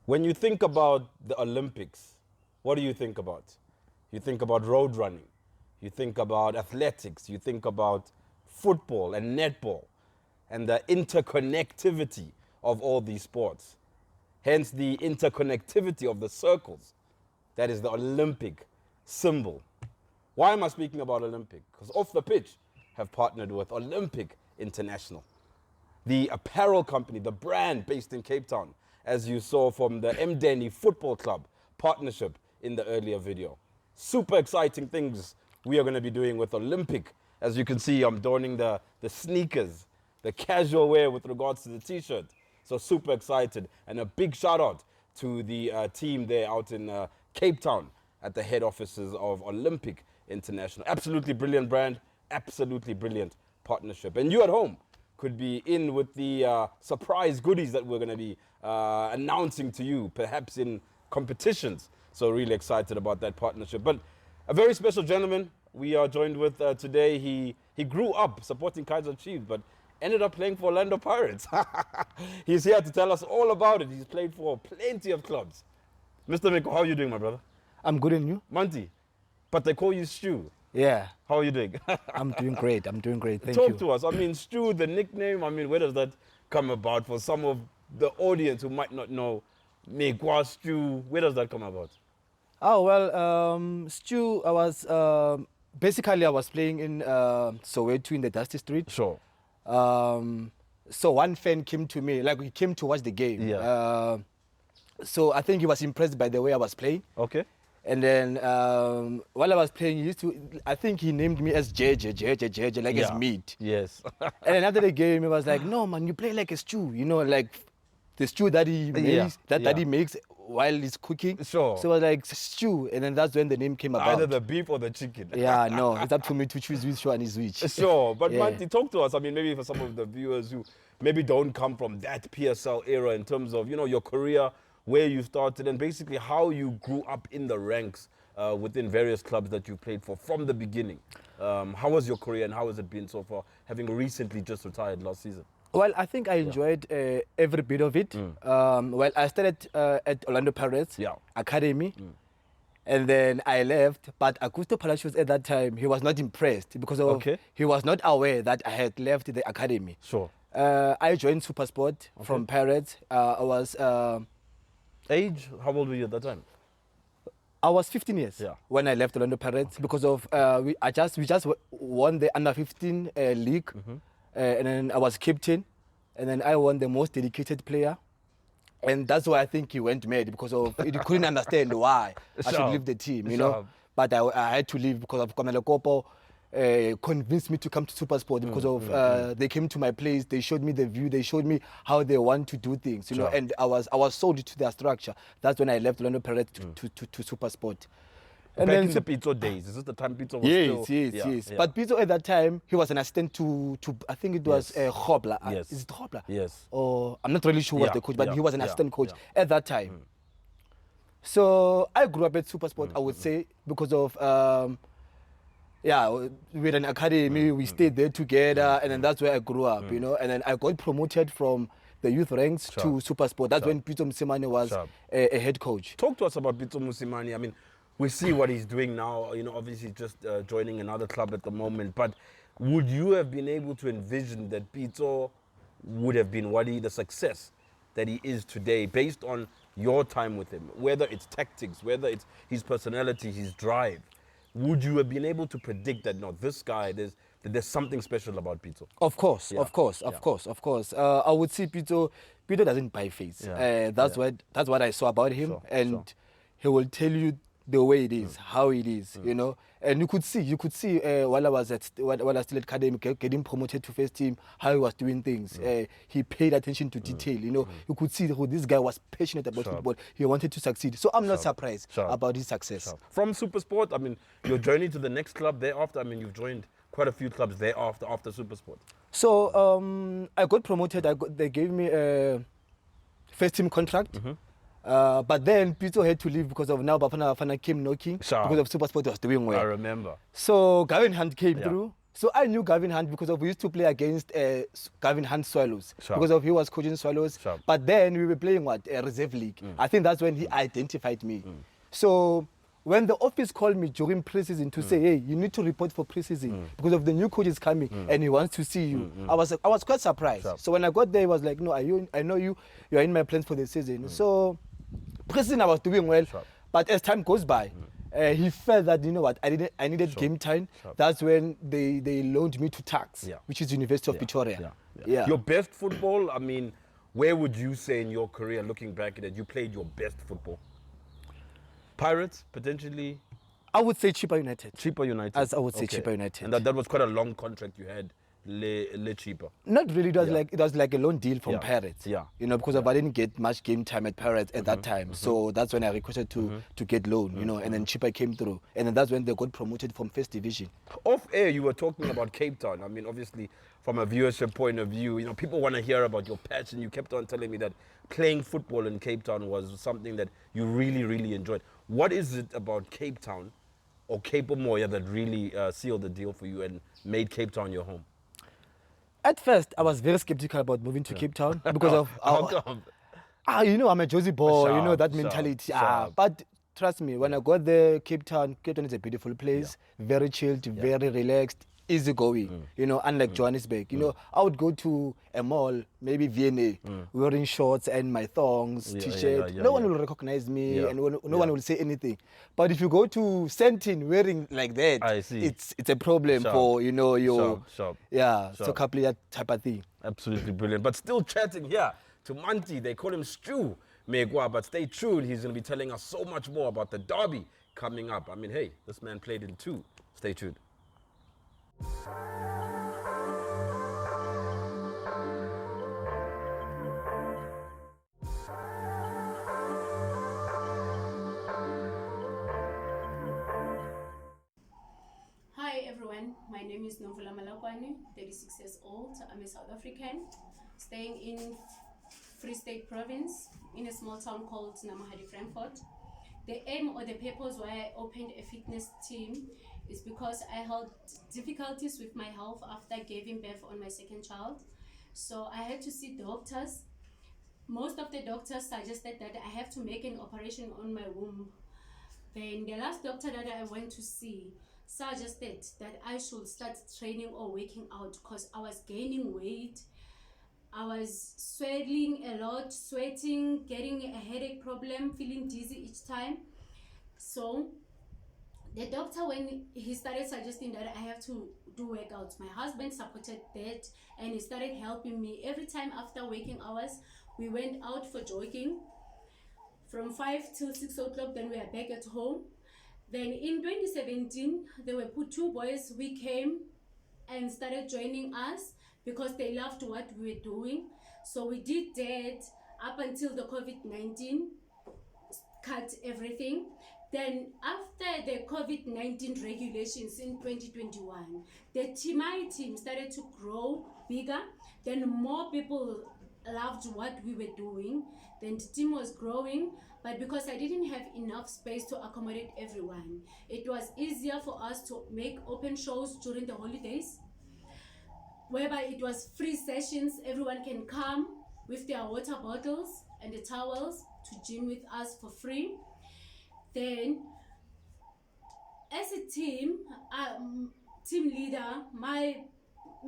When you think about the Olympics, what do you think about? You think about road running, you think about athletics, you think about football and netball, and the interconnectivity of all these sports. Hence the interconnectivity of the circles. That is the Olympic symbol. Why am I speaking about Olympic? Because Off the Pitch have partnered with Olympic International, the apparel company, the brand based in Cape Town, as you saw from the Mdeni Football Club partnership in the earlier video. Super exciting things we are going to be doing with Olympic. As you can see, I'm donning the sneakers, the casual wear with regards to the t-shirt. So super excited. And a big shout out to the team there out in Cape Town at the head offices of Olympic International. Absolutely brilliant brand, absolutely brilliant partnership. And you at home could be in with the surprise goodies that we're going to be announcing to you, perhaps in competitions. So really excited about that partnership. But a very special gentleman we are joined with today. He grew up supporting Kaizer Chiefs, but ended up playing for Orlando Pirates. He's here to tell us all about it. He's played for plenty of clubs. Mr. Mekoa, how are you doing, my brother? I'm good, and you? Manti, but they call you Stu. Yeah. How are you doing? I'm doing great. Thank you. Talk to us. I mean, Stu, the nickname, I mean, where does that come about for some of the audience who might not know Mekoa, Stu? Where does that come about? Oh, well, Stu, I was playing in Soweto in the Dusty Street. Sure. So one fan came to me, like he came to watch the game. Yeah. So I think he was impressed by the way I was playing. Okay. And then while I was playing, I think he named me as JJ, like his meat. Yes. And then after the game, he was like, no, man, you play like a stew, you know, like the stew that he makes, that he makes while he's cooking. Sure. So I was like, stew. And then that's when the name came about. Either the beef or the chicken. Yeah, no, it's up to me to choose which one is which. Sure. But Yeah. Manti, talk to us. I mean, maybe for some of the viewers who maybe don't come from that PSL era in terms of, you know, your career, where you started, and basically how you grew up in the ranks within various clubs that you played for from the beginning. How was your career and how has it been so far, having recently just retired last season? Well, I think I enjoyed every bit of it. Well, I started at Orlando Pirates Academy, and then I left. But Augusto Palacios at that time, he was not impressed because of he was not aware that I had left the academy. Sure. I joined Supersport from Pirates. I was age? How old were you at that time? I was 15 years when I left Orlando Pirates because of we just won the under 15 league. And then I was captain, and then I won the most dedicated player. And that's why I think he went mad because of he couldn't understand why I should leave the team, you know. But I had to leave because of Kamela Kopo convinced me to come to Supersport because of they came to my place, they showed me the view, they showed me how they want to do things, you know. And I was sold to their structure. That's when I left Orlando Pirates to Supersport. And back in the Pizzo days, is this the time Pizzo was still? Yes. But Pizzo at that time, he was an assistant to I think it was Hobla. Yes. Is it Hobla? Yes. Or I'm not really sure who was the coach, but he was an assistant coach at that time. So I grew up at Supersport, I would say, because of we had an academy, we stayed there together, and then that's where I grew up, you know. And then I got promoted from the youth ranks to Supersport. That's when Pizzo Msimane was a head coach. Talk to us about Pizzo Msimane. I mean, we see what he's doing now. Obviously just joining another club at the moment. But would you have been able to envision that Pito would have been the success that he is today based on your time with him? Whether it's tactics, whether it's his personality, his drive. Would you have been able to predict that, no, this guy, there's something special about Pito? Of course, of course, of course, of course. I would say Pito doesn't buy face. That's what I saw about him, and he will tell you the way it is, how it is, And you could see while I was still at academy, getting promoted to first team, how he was doing things. He paid attention to detail. You could see who this guy was passionate about football. He wanted to succeed. So I'm not surprised about his success. From Supersport, your journey to the next club thereafter. You've joined quite a few clubs thereafter after Supersport. So I got promoted. They gave me a first team contract. But then Pito had to leave because of now Bafana came knocking because of Supersport was doing well. I remember. So Gavin Hunt came through. So I knew Gavin Hunt because we used to play against Gavin Hunt Swallows because he was coaching Swallows. But then we were playing a reserve league. I think that's when he identified me. So when the office called me during preseason to say, hey, you need to report for preseason because of the new coach is coming and he wants to see you, I was quite surprised. So when I got there, he was like, no, I know you are in my plans for the season. So preseason I was doing well, but as time goes by, he felt that, you know what, I needed game time. That's when they loaned me to Tax, which is University of Pretoria. Your best football, where would you say in your career, looking back at it, you played your best football? Pirates, potentially? I would say Chippa United. Chippa United. As I would say Chippa United. And that was quite a long contract you had, Le Chippa. Not really. It was like a loan deal from Pirates. Because I didn't get much game time at Pirates at that time. So that's when I requested to get loan, and then Chippa came through. And then that's when they got promoted from first division. Off air, you were talking about Cape Town. Obviously, from a viewership point of view, people want to hear about your passion. You kept on telling me that playing football in Cape Town was something that you really, really enjoyed. What is it about Cape Town or Cape Moya that really sealed the deal for you and made Cape Town your home? At first, I was very skeptical about moving to Cape Town because of I'm a Josie boy, that mentality. But trust me, when I got there, Cape Town is a beautiful place, very chilled, very relaxed, easy going, unlike Johannesburg. I would go to a mall, maybe VNA, wearing shorts and my thongs, t-shirt. No one will recognize me and no one will say anything. But if you go to Sentin wearing like that, I see. It's a problem for, your soccer player type of thing. Absolutely brilliant. But still chatting here to Manti. They call him Stew Mekoa, but stay tuned. He's going to be telling us so much more about the derby coming up. Hey, this man played in two. Stay tuned. Hi everyone, my name is Novula Malakwani, 36 years old. I'm a South African, staying in Free State Province in a small town called Namahadi, Frankfurt. The aim or the purpose why I opened a fitness team is because I had difficulties with my health after giving birth on my second child. So I had to see doctors. Most of the doctors suggested that I have to make an operation on my womb. Then the last doctor that I went to see suggested that I should start training or working out because I was gaining weight. I was swelling a lot, sweating, getting a headache problem, feeling dizzy each time. So the doctor, when he started suggesting that I have to do workouts, my husband supported that and he started helping me. Every time after working hours, we went out for jogging from 5 till 6 o'clock, then we are back at home. Then in 2017, there were two boys. We came and started joining us because they loved what we were doing. So we did that up until the COVID-19 cut everything. Then after the COVID-19 regulations in 2021, my team started to grow bigger. Then more people loved what we were doing. Then the team was growing, but because I didn't have enough space to accommodate everyone, it was easier for us to make open shows during the holidays, whereby it was free sessions. Everyone can come with their water bottles and the towels to gym with us for free. Then as a team, team leader,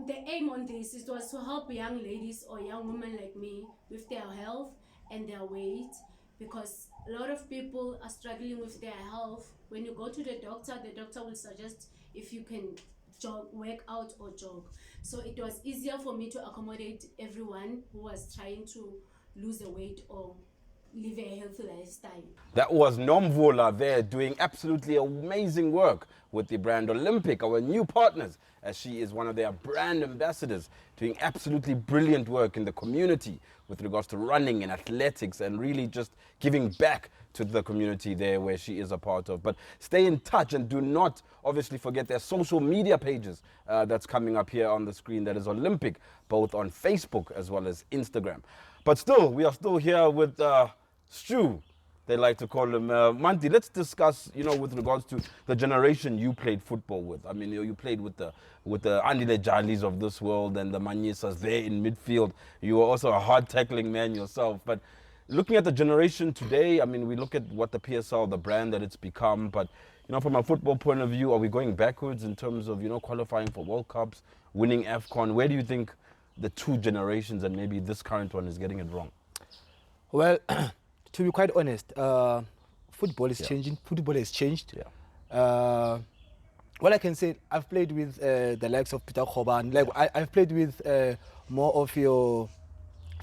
the aim on this was to help young ladies or young women like me with their health and their weight, because a lot of people are struggling with their health. When you go to the doctor will suggest if you can jog, work out or jog. So it was easier for me to accommodate everyone who was trying to lose the weight or live a healthy lifestyle. That was Nomvula there doing absolutely amazing work with the brand Olympic, our new partners, as she is one of their brand ambassadors, doing absolutely brilliant work in the community with regards to running and athletics and really just giving back to the community there where she is a part of. But stay in touch and do not obviously forget their social media pages that's coming up here on the screen. That is Olympic, both on Facebook as well as Instagram. But still, we are still here with Stu, they like to call him. Manti, let's discuss, with regards to the generation you played football with. I mean, you played with the Andile Jalis of this world and the Manyisas there in midfield. You were also a hard-tackling man yourself. But looking at the generation today, I mean, we look at what the PSL, the brand that it's become. But, from a football point of view, are we going backwards in terms of, qualifying for World Cups, winning AFCON? Where do you think the two generations and maybe this current one is getting it wrong? Well, to be quite honest, football is changing. Football has changed. Yeah. What I can say, I've played with the likes of Peter Khoban. I've played with more of your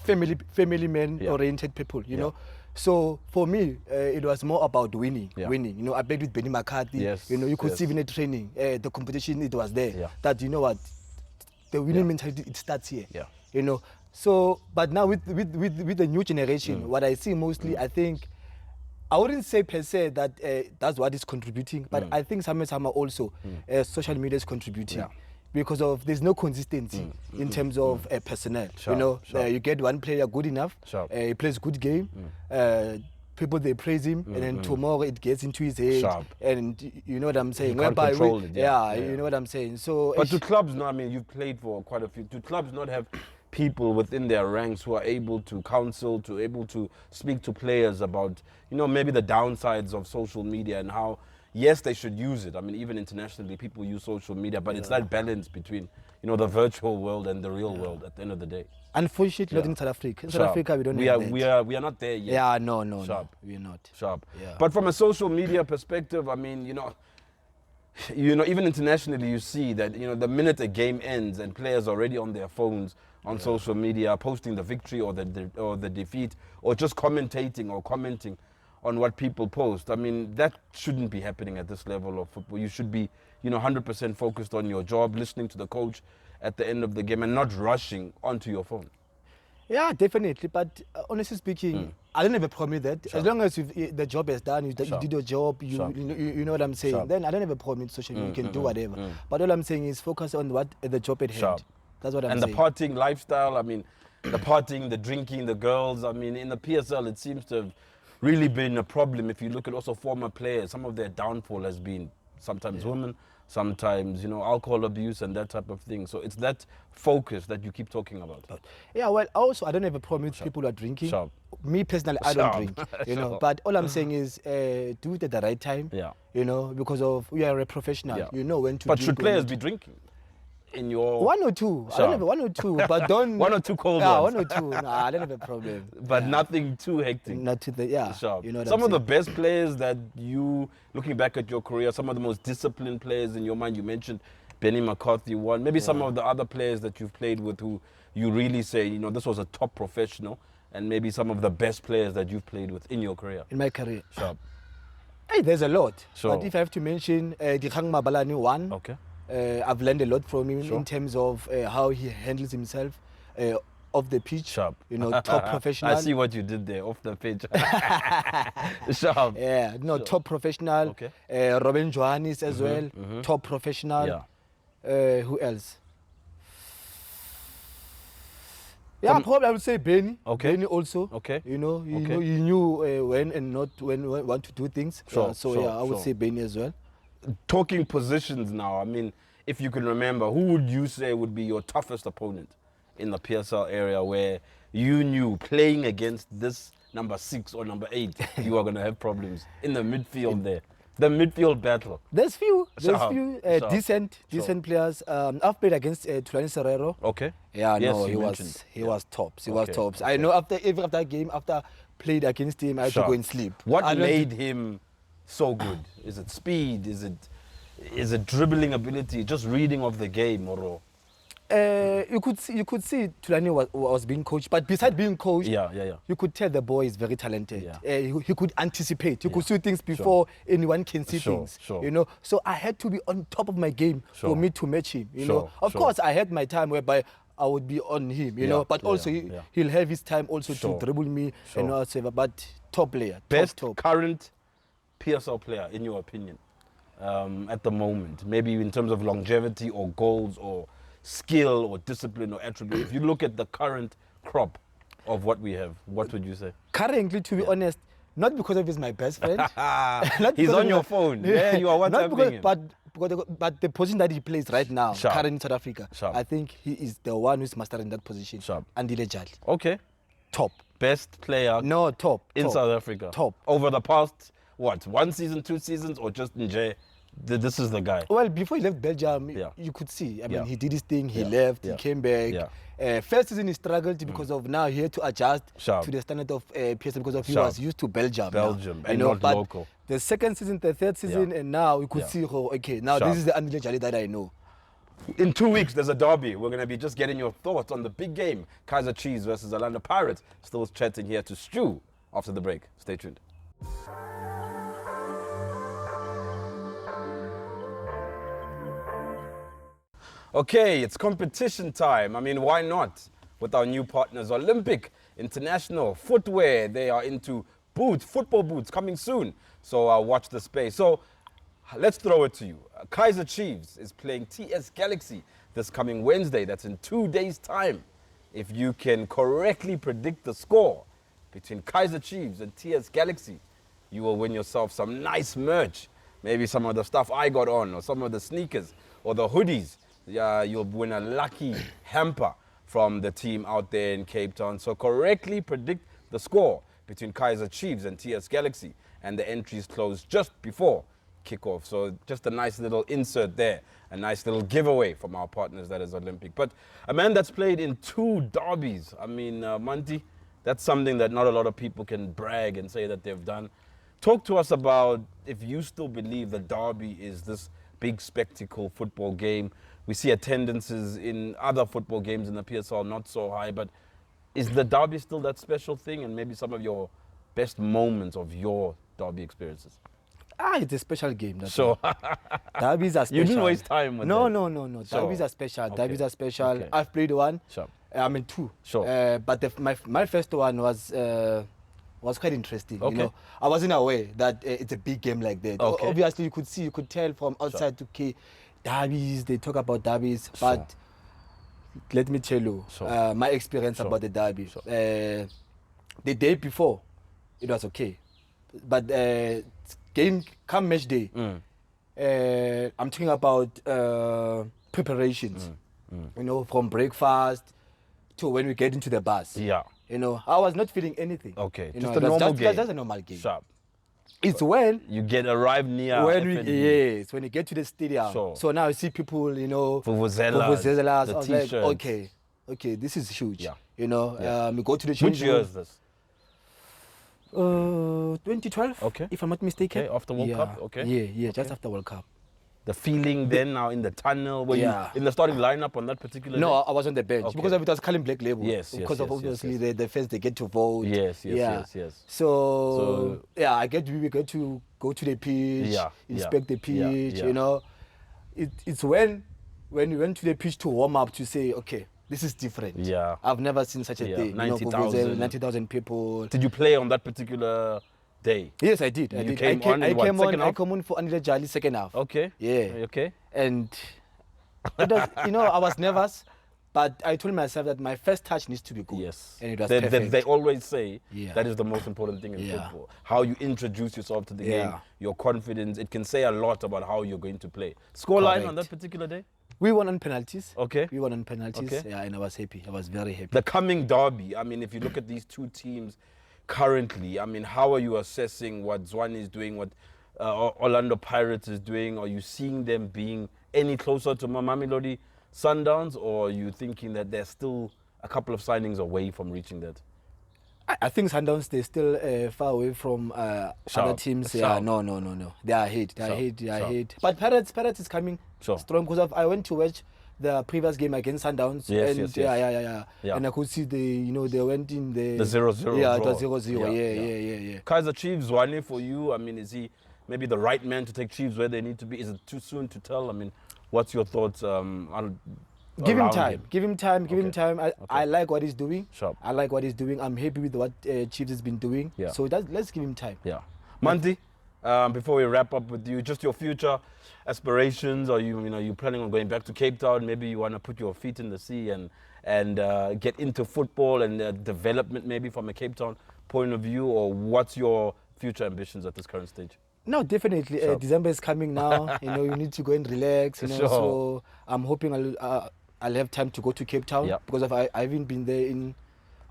family men-oriented people, you know. So for me, it was more about winning. Winning. I played with Benny McCarthy. Yes. You could see even at training, the competition, it was there. Yeah. That, what, the winning mentality, it starts here. Yeah. So, but now with the new generation, what I see mostly, I think, I wouldn't say per se that that's what is contributing, but I think somehow also social media is contributing. Because of there's no consistency in terms of personnel. You get one player good enough, he plays good game, people they praise him, and then tomorrow it gets into his head, and you know what I'm saying. You can't control it. You know what I'm saying. So, but do clubs not? I mean, you've played for quite a few. Do clubs not have people within their ranks who are able to counsel, to able to speak to players about, maybe the downsides of social media and how, yes, they should use it. I mean, even internationally, people use social media, but it's that balance between, the virtual world and the real world at the end of the day. Unfortunately, not in South Africa. In South Africa, we don't have that. We are not there yet. Yeah, no, we're not. Sharp. Yeah. But from a social media perspective, I mean, even internationally, you see that, the minute a game ends and players are already on their phones, on social media, posting the victory or the defeat, or just commentating or commenting on what people post. I mean, that shouldn't be happening at this level of football. You should be, 100% focused on your job, listening to the coach at the end of the game and not rushing onto your phone. Yeah, definitely. But honestly speaking, I don't have a problem with that. As long as the job is done, you did your job, you know what I'm saying. Then I don't have a problem with social media. You can do whatever. But all I'm saying is focus on what the job at hand. That's what I'm saying. And the partying lifestyle, I mean, the partying, the drinking, the girls, I mean, in the PSL, it seems to have really been a problem. If you look at also former players, some of their downfall has been sometimes women, sometimes, alcohol abuse and that type of thing. So it's that focus that you keep talking about. Yeah, well, also, I don't have a problem with people who are drinking. Me personally, I don't drink, But all I'm saying is do it at the right time, because of we are a professional. You know when to But drink. should players be drinking? In your one or two, I don't have one or two, but don't one or two cold ones. ones. One or two. Nah, I don't have a problem. But nothing too hectic. Not to the Sharp. You know what some I'm of the saying? best players that you, looking back at your career, some of the most disciplined players in your mind. You mentioned Benny McCarthy one. Maybe some of the other players that you've played with who you really say, this was a top professional, and maybe some of the best players that you've played with in your career. In my career. Sharp. Hey, there's a lot. Sure. But if I have to mention Dikgang Mabalani one. Okay. I've learned a lot from him in terms of how he handles himself off the pitch. Sharp. Top professional. I see what you did there, off the pitch. Sharp. Yeah, top professional. Okay. Robin Johannes as well, top professional. Yeah. Who else? Yeah, probably I would say Benny. Okay. Benny also. Okay. He knew when and not when want to do things. Sure. I would say Benny as well. Talking positions now, I mean, if you can remember, who would you say would be your toughest opponent in the PSL area where you knew playing against this number 6 or number 8, you are going to have problems in the midfield there? The midfield battle. There's few Sharp. decent players. I've played against Tulani Serrero. Okay. Yeah, Yes, no, you mentioned. he was tops. He Okay, was tops. okay. I know after that game, after played against him, I had to go and sleep. What made him so good? Is it speed? Is it dribbling ability? Just reading of the game, or? You could see Tulani was being coached, but besides being coached, you could tell the boy is very talented. Yeah. He could anticipate. He could see things before anyone can see Sure, things. sure. You know, so I had to be on top of my game Sure. for me to match him. You Sure, know, of sure. course I had my time whereby I would be on him. You know, but also he'll have his time also Sure. to dribble me Sure. and whatever. But top player, Best top. current PSL player, in your opinion, at the moment? Maybe in terms of longevity or goals or skill or discipline or attribute. If you look at the current crop of what we have, what would you say? Currently, to be honest, not because of he's my best friend. He's on your phone. Yeah, you are not WhatsApping him. but the position that he plays right now, Sharp. currently in South Africa, Sharp. I think he is the one who's mastering that position. Sharp. Andile Jali. Okay. Top. Best player No, top. in top. South Africa. Top. Over the past, what, 1 season, 2 seasons, or just in J? This is the guy. Well, before he left Belgium, Yeah. you could see. I mean, Yeah. he did his thing, he Yeah. left, Yeah. he came back. Yeah. First season he struggled because of now he had to adjust Sharp. to the standard of PSL because of he Sharp. was used to Belgium. Belgium now, and you know, not but local. The second season, the third season, and now you could Yeah. see, oh, okay, now Sharp. this is the Andile Jali that I know. In 2 weeks, there's a derby. We're going to be just getting your thoughts on the big game. Kaizer Chiefs versus Orlando Pirates. Still chatting here to Stu after the break. Stay tuned. Okay, it's competition time. I mean, why not? With our new partners, Olympic International Footwear. They are into boots, football boots, coming soon. So watch the space. So let's throw it to you. Kaizer Chiefs is playing TS Galaxy this coming Wednesday. That's in 2 days' time. If you can correctly predict the score between Kaizer Chiefs and TS Galaxy, you will win yourself some nice merch. Maybe some of the stuff I got on, or some of the sneakers, or the hoodies. You'll win a lucky hamper from the team out there in Cape Town. So correctly predict the score between Kaizer Chiefs and TS Galaxy. And the entries close just before kickoff. So just a nice little insert there. A nice little giveaway from our partners, that is Olympic. But a man that's played in 2 derbies. I mean, Manti, that's something that not a lot of people can brag and say that they've done. Talk to us about if you still believe the derby is this big spectacle football game. We see attendances in other football games in the PSL not so high, but is the derby still that special thing, and maybe some of your best moments of your derby experiences? It's a special game. That's Sure. Derbies are special. You didn't waste time with No. Sure. Derbies are special. Okay. Derbies are special. Okay. I've played one. Sure. I mean 2. Sure. But my first one was quite interesting. Okay. You know, I wasn't aware that it's a big game like that. Okay. Obviously, you could tell from outside. Okay, derbies. They talk about derbies, but let me tell you my experience about the derby. The day before, it was okay, but game come match day. I'm talking about preparations. You know, from breakfast to when we get into the bus. Yeah. You know, I was not feeling anything. Okay. You Just know, a normal game. Just a normal game. Sharp. It's when You arrive near when FNB. when you get to the stadium. Sure. So now you see people, you know, Vuvuzelas, vuvuzelas. the I was like, T-shirts. okay, this is huge. Yeah. You know, Yeah. we go to the Which change year room. is this? 2012. Okay. If I'm not mistaken. Okay, after World yeah. Cup, okay. Yeah, just Okay. after World Cup. The feeling then now in the tunnel, were you in the starting lineup on that particular No, day? I was on the bench Okay. because of it was Colin Black Label. Yes, Because of obviously yes. the first they get to vote. Yes. So yeah, we get to go to the pitch, inspect the pitch. You know, it's when we went to the pitch to warm up to say, okay, this is different. Yeah. I've never seen such a thing. 90,000. 90,000 people. Did you play on that particular day? Yes, I did. You came on in what, second half? I came on for Andile Jali second half. Okay. Yeah. Okay. And it was, I was nervous, but I told myself that my first touch needs to be good. Yes. And it was perfect. They always say Yeah. that is the most important thing in Yeah. football. How you introduce yourself to the game, Yeah. your confidence. It can say a lot about how you're going to play. Scoreline on Correct. that particular day? We won on penalties. Okay. We won on penalties. Okay. Yeah, and I was happy. I was very happy. The coming derby, I mean, if you look at these two teams currently, I mean, how are you assessing what Zwane is doing, what Orlando Pirates is doing? Are you seeing them being any closer to Mamelodi Sundowns, or are you thinking that they're still a couple of signings away from reaching that? I think Sundowns, they're still far away from other teams. Yeah, no. They are ahead. They are ahead. But Pirates is coming strong because I went to watch the previous game against Sundowns. Yes. Yeah. And I could see they went in the 0-0. Yeah, draw. it was 0-0. Yeah. Kaiser Chiefs, Wani, for you, I mean, is he maybe the right man to take Chiefs where they need to be? Is it too soon to tell? I mean, what's your thoughts Give him time. Give him time. I like what he's doing. Sharp. I like what he's doing. I'm happy with what Chiefs has been doing. Yeah. So let's give him time. Yeah. Manti, before we wrap up with you, just your future aspirations. Are you planning on going back to Cape Town? Maybe you want to put your feet in the sea and get into football and development maybe from a Cape Town point of view, or what's your future ambitions at this current stage? No, definitely. December is coming now. You need to go and relax. So I'm hoping I'll have time to go to Cape Town because I haven't been there in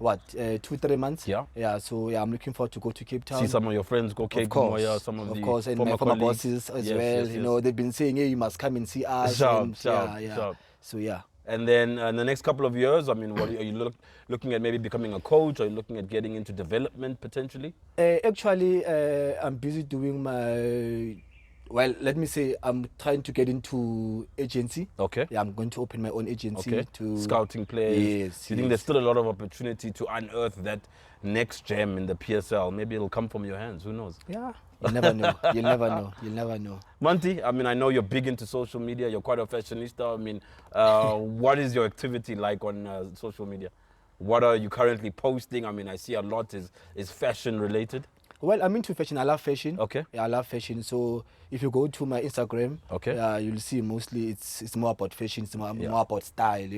2-3 months. Yeah. So I'm looking forward to go to Cape Town. See some of your friends go Cape Town. Of course, and my former bosses as well. Yes. They've been saying, hey, you must come and see us. Sharp. So yeah. And then in the next couple of years, I mean, what are you looking at? Maybe becoming a coach? Are you looking at getting into development potentially? Actually, I'm busy doing my. Well, let me say I'm trying to get into agency. Okay. Yeah, I'm going to open my own agency to scouting players. Yes. Do you think there's still a lot of opportunity to unearth that next gem in the PSL? Maybe it'll come from your hands. Who knows? Yeah. You never know. You'll never know. Manti, I mean, I know you're big into social media. You're quite a fashionista. I mean, what is your activity like on social media? What are you currently posting? I mean, I see a lot is fashion related. Well, I'm into fashion. I love fashion. Okay. Yeah, I love fashion. So if you go to my Instagram, you'll see mostly it's more about fashion. It's more about style.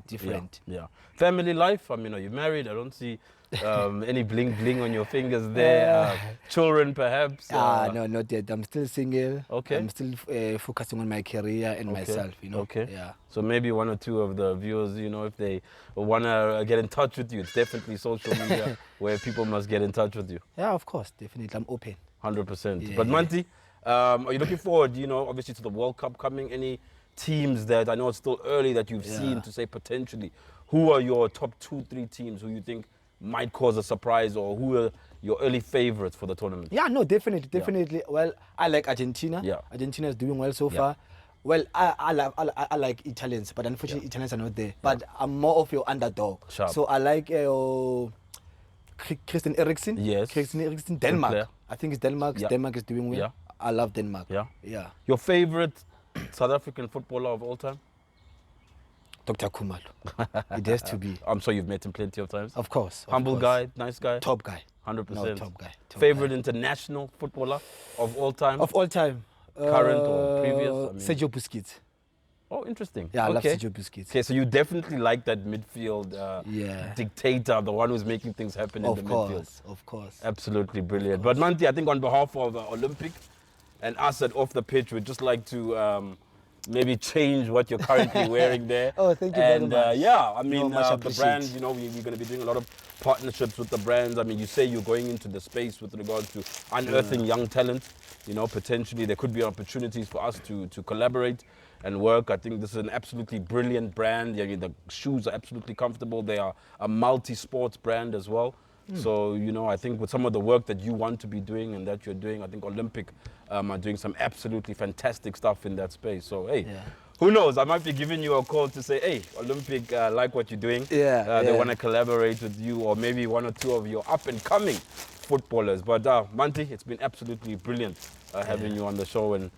Different. Yeah. Family life. I mean, are you married? I don't see any bling bling on your fingers there. Children, perhaps. No, not yet. I'm still single. Okay. I'm still focusing on my career and myself. Okay. Yeah. So maybe one or two of the viewers, if they want to get in touch with you, it's definitely social media where people must get in touch with you. Yeah, of course, definitely. I'm open. 100%. But Manti, are you looking forward, obviously to the World Cup coming? Any teams that, I know it's still early, that you've seen to say potentially, who are your top 2-3 teams who you think might cause a surprise, or who are your early favorites for the tournament? Yeah, no, definitely. Well, I like Argentina. Yeah. Argentina is doing well so far. Well, I like Italians, but unfortunately Italians are not there. But I'm more of your underdog. Sharp. So I like Christian Eriksen. Yes. Christian Eriksen, Denmark. I think it's Denmark. Yeah. Denmark is doing well. Yeah. I love Denmark. Yeah. Your favorite South African footballer of all time? Dr. Khumalo. It has to be. I'm sure you've met him plenty of times. Of course. Humble guy, nice guy? Top guy. 100%. No, top guy. Favorite international footballer of all time? Of all time. Current or previous? Sergio Busquets. Oh, interesting. Yeah, I love Sergio Busquets. Okay, so you definitely like that midfield dictator, the one who's making things happen in the midfield. Of course. Absolutely brilliant. But Manti, I think on behalf of Olympic and us at Off the Pitch, we'd just like to maybe change what you're currently wearing there. Oh, thank you very much. I mean, the brand, we're going to be doing a lot of partnerships with the brands. I mean, you say you're going into the space with regards to unearthing young talent. Potentially there could be opportunities for us to collaborate and work. I think this is an absolutely brilliant brand. The shoes are absolutely comfortable. They are a multi-sports brand as well. So, I think with some of the work that you want to be doing and that you're doing, I think Olympic are doing some absolutely fantastic stuff in that space. So, hey, who knows? I might be giving you a call to say, hey, Olympic like what you're doing. They want to collaborate with you, or maybe one or two of your up-and-coming footballers. But Manti, it's been absolutely brilliant having you on the show, and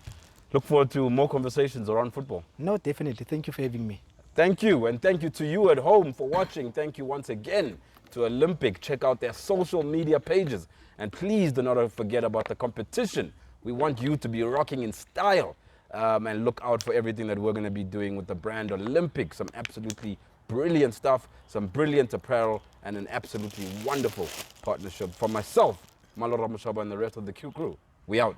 look forward to more conversations around football. No, definitely. Thank you for having me. Thank you, and thank you to you at home for watching. Thank you once again to Olympic. Check out their social media pages, and please do not forget about the competition. We want you to be rocking in style, and look out for everything that we're going to be doing with the brand Olympic. Some absolutely brilliant stuff, some brilliant apparel, and an absolutely wonderful partnership. For myself, Malo Ramushaba, and the rest of the Q crew, we out.